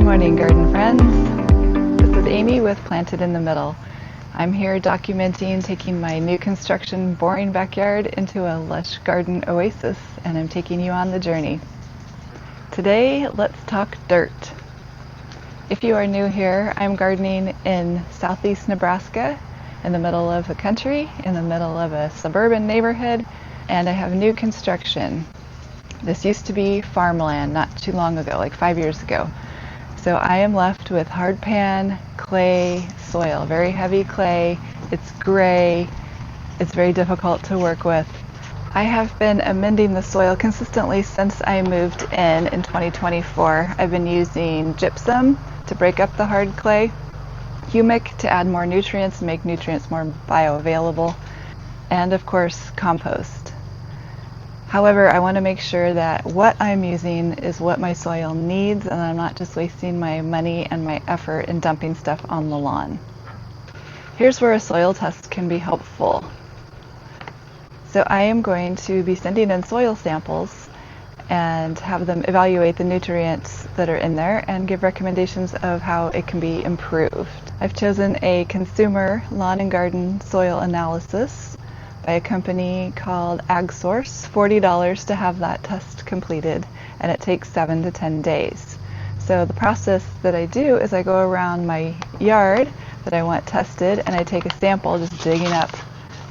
Good morning, garden friends. This is Amy with Planted in the Middle. I'm here documenting taking my new construction boring backyard into a lush garden oasis, and I'm taking you on the journey. Today, let's talk dirt. If you are new here, I'm gardening in southeast Nebraska, in the middle of the country, in the middle of a suburban neighborhood, and I have new construction. This used to be farmland not too long ago, like 5 years ago. So I am left with hard pan, clay soil, very heavy clay. It's gray. It's very difficult to work with. I have been amending the soil consistently since I moved in 2024. I've been using gypsum to break up the hard clay, humic to add more nutrients and make nutrients more bioavailable, and of course compost. However, I want to make sure that what I'm using is what my soil needs, and I'm not just wasting my money and my effort in dumping stuff on the lawn. Here's where a soil test can be helpful. So I am going to be sending in soil samples and have them evaluate the nutrients that are in there and give recommendations of how it can be improved. I've chosen a consumer lawn and garden soil analysis by a company called AgSource, $40 to have that test completed, and it takes 7 to 10 days. So the process that I do is I go around my yard that I want tested, and I take a sample, just digging up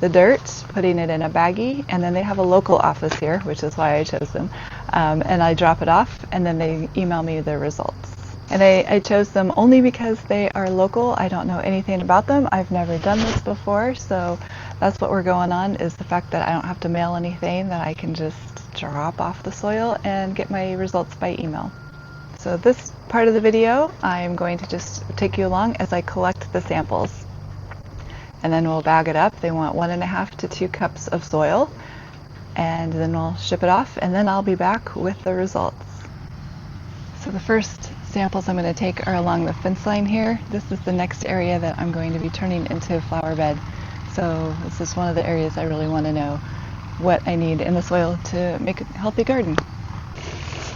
the dirt, putting it in a baggie, and then they have a local office here, which is why I chose them, and I drop it off, and then they email me the results. And I chose them only because they are local. I don't know anything about them. I've never done this before, so that's what we're going on, is the fact that I don't have to mail anything, that I can just drop off the soil and get my results by email. So this part of the video, I'm going to just take you along as I collect the samples. And then we'll bag it up. They want 1.5 to 2 cups of soil, and then we'll ship it off, and then I'll be back with the results. So the first samples I'm going to take are along the fence line here. This is the next area that I'm going to be turning into a flower bed. So this is one of the areas I really want to know what I need in the soil to make a healthy garden.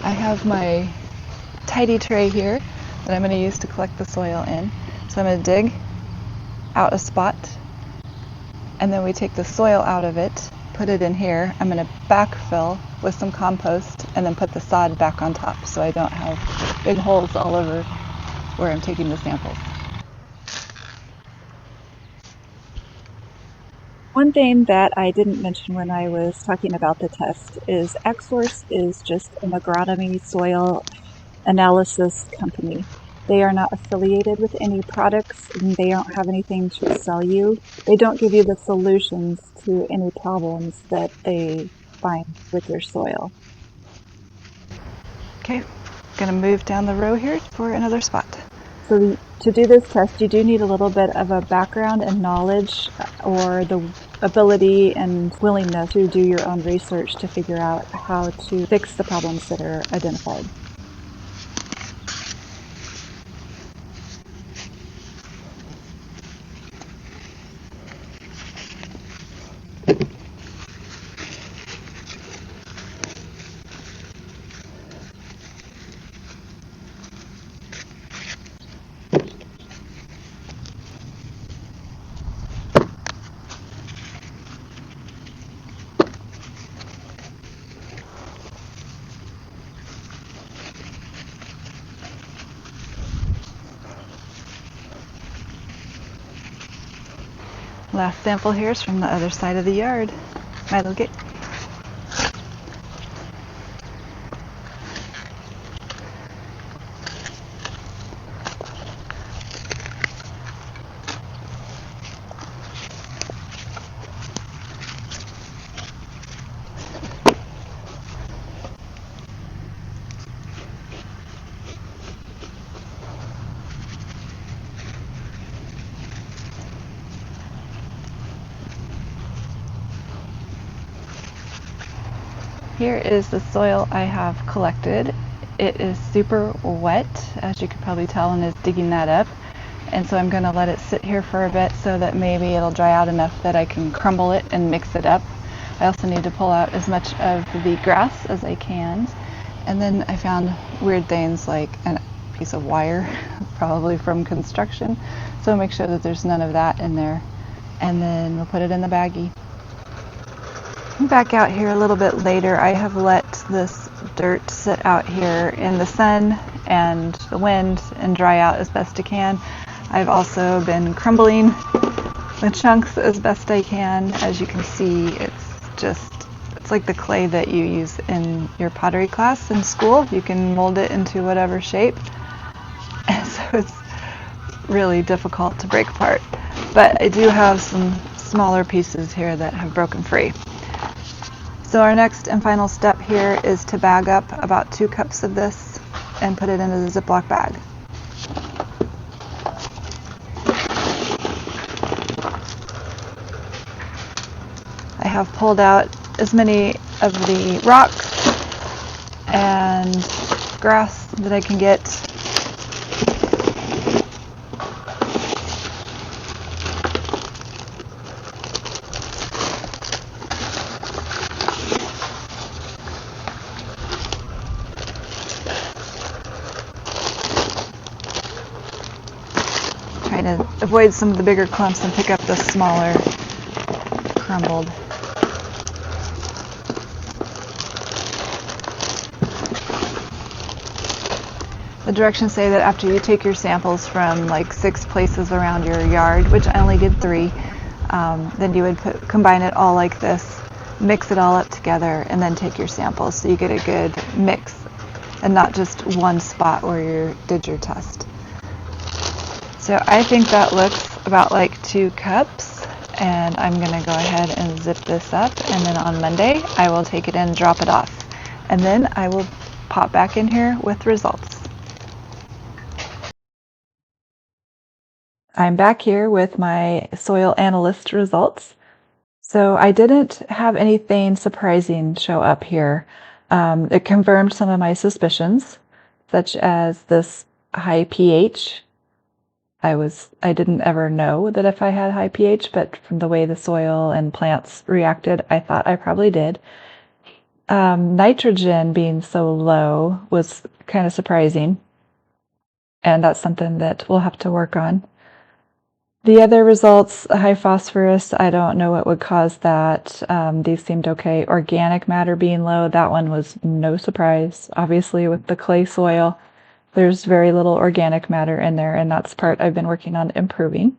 I have my tidy tray here that I'm going to use to collect the soil in. So I'm going to dig out a spot, and then we take the soil out of it, put it in here. I'm going to backfill with some compost and then put the sod back on top so I don't have big holes all over where I'm taking the samples. One thing that I didn't mention when I was talking about the test is AgSource is just an agronomy soil analysis company. They are not affiliated with any products, and they don't have anything to sell you. They don't give you the solutions to any problems that they find with your soil. Okay, I'm going to move down the row here for another spot. So to do this test, you do need a little bit of a background and knowledge, or the ability and willingness to do your own research to figure out how to fix the problems that are identified. Last sample here is from the other side of the yard. My little gate. Here is the soil I have collected. It is super wet, as you can probably tell, and is digging that up. And so I'm going to let it sit here for a bit so that maybe it'll dry out enough that I can crumble it and mix it up. I also need to pull out as much of the grass as I can. And then I found weird things like a piece of wire, probably from construction. So make sure that there's none of that in there. And then we'll put it in the baggie. Back out here a little bit later, I have let this dirt sit out here in the sun and the wind and dry out as best I can. I've also been crumbling the chunks as best I can. As you can see, it's like the clay that you use in your pottery class in school. You can mold it into whatever shape. And so it's really difficult to break apart. But I do have some smaller pieces here that have broken free. So our next and final step here is to bag up about 2 cups of this and put it in a Ziploc bag. I have pulled out as many of the rocks and grass that I can get. Trying to avoid some of the bigger clumps and pick up the smaller crumbled. The directions say that after you take your samples from like 6 places around your yard, which I only did 3, then you would combine it all like this, mix it all up together, and then take your samples so you get a good mix and not just one spot where you did your test. So I think that looks about like 2 cups, and I'm going to go ahead and zip this up, and then on Monday I will take it in and drop it off, and then I will pop back in here with results. I'm back here with my soil analyst results. So I didn't have anything surprising show up here. It confirmed some of my suspicions, such as this high pH. I didn't ever know that if I had high pH, but from the way the soil and plants reacted, I thought I probably did. Nitrogen being so low was kind of surprising, and that's something that we'll have to work on. The other results, high phosphorus, I don't know what would cause that. These seemed okay. Organic matter being low, that one was no surprise. Obviously, with the clay soil, there's very little organic matter in there, and that's part I've been working on improving.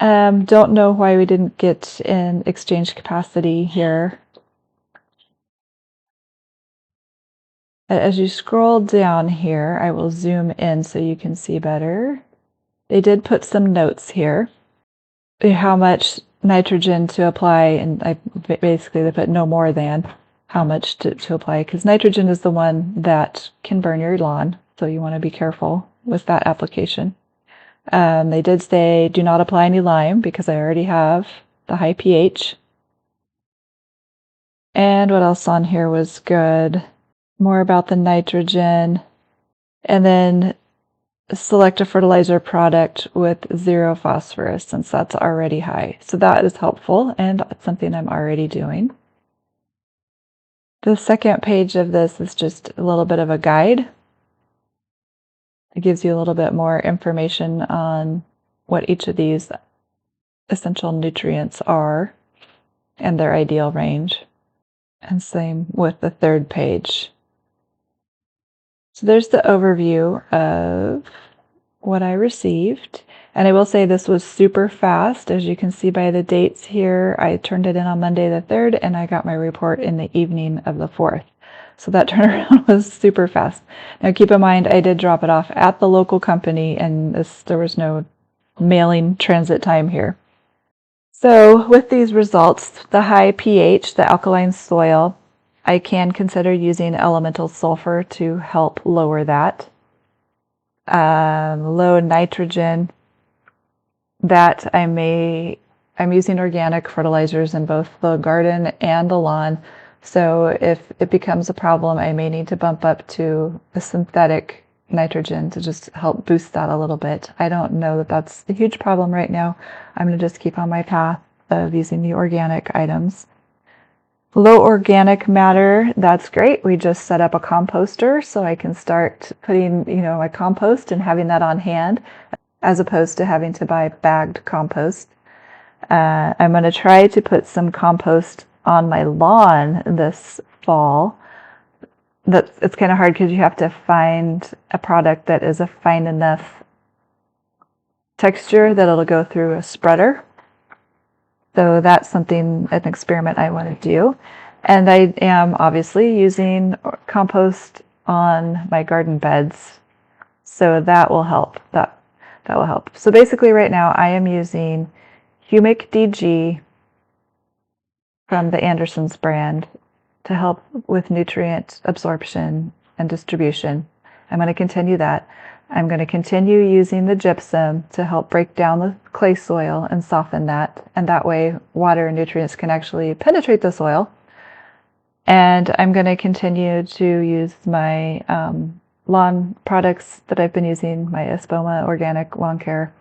Don't know why we didn't get an exchange capacity here. As you scroll down here, I will zoom in so you can see better. They did put some notes here, how much nitrogen to apply, and basically they put no more than how much to apply, because nitrogen is the one that can burn your lawn, so you want to be careful with that application. They did say do not apply any lime, because I already have the high pH. And what else on here was good? More about the nitrogen. And then select a fertilizer product with 0 phosphorus, since that's already high. So that is helpful, and it's something I'm already doing. The second page of this is just a little bit of a guide. It gives you a little bit more information on what each of these essential nutrients are and their ideal range. And same with the third page. So there's the overview of what I received. And I will say this was super fast. As you can see by the dates here, I turned it in on Monday the 3rd, and I got my report in the evening of the 4th. So that turnaround was super fast. Now keep in mind, I did drop it off at the local company, and there was no mailing transit time here. So with these results, the high pH, the alkaline soil, I can consider using elemental sulfur to help lower that. Low nitrogen, that I'm using organic fertilizers in both the garden and the lawn. So if it becomes a problem, I may need to bump up to a synthetic nitrogen to just help boost that a little bit. I don't know that that's a huge problem right now. I'm going to just keep on my path of using the organic items. Low organic matter, that's great. We just set up a composter so I can start putting, my compost and having that on hand as opposed to having to buy bagged compost. I'm going to try to put some compost on my lawn this fall. It's kind of hard because you have to find a product that is a fine enough texture that it'll go through a spreader. So that's an experiment I want to do. And I am obviously using compost on my garden beds. So that will help. That will help. So basically right now I am using Humic DG from the Anderson's brand to help with nutrient absorption and distribution. I'm going to continue that. I'm going to continue using the gypsum to help break down the clay soil and soften that, and that way water and nutrients can actually penetrate the soil. And I'm going to continue to use my lawn products that I've been using, my Espoma Organic Lawn Care.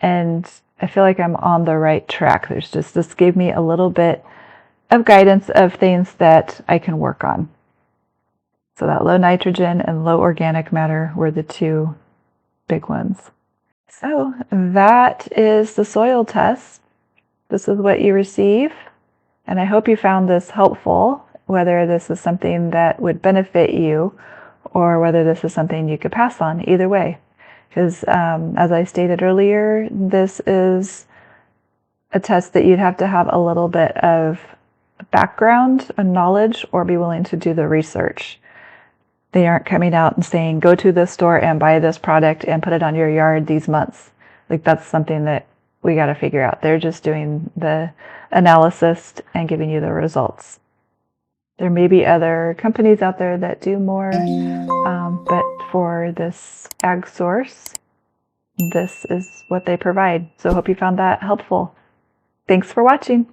And I feel like I'm on the right track. This gave me a little bit of guidance of things that I can work on. So that low nitrogen and low organic matter were the two big ones. So that is the soil test. This is what you receive. And I hope you found this helpful, whether this is something that would benefit you or whether this is something you could pass on, either way. Because as I stated earlier, this is a test that you'd have to have a little bit of background and knowledge or be willing to do the research. They aren't coming out and saying, go to this store and buy this product and put it on your yard these months. Like that's something that we got to figure out. They're just doing the analysis and giving you the results. There may be other companies out there that do more, but for this ag source, this is what they provide. So I hope you found that helpful. Thanks for watching.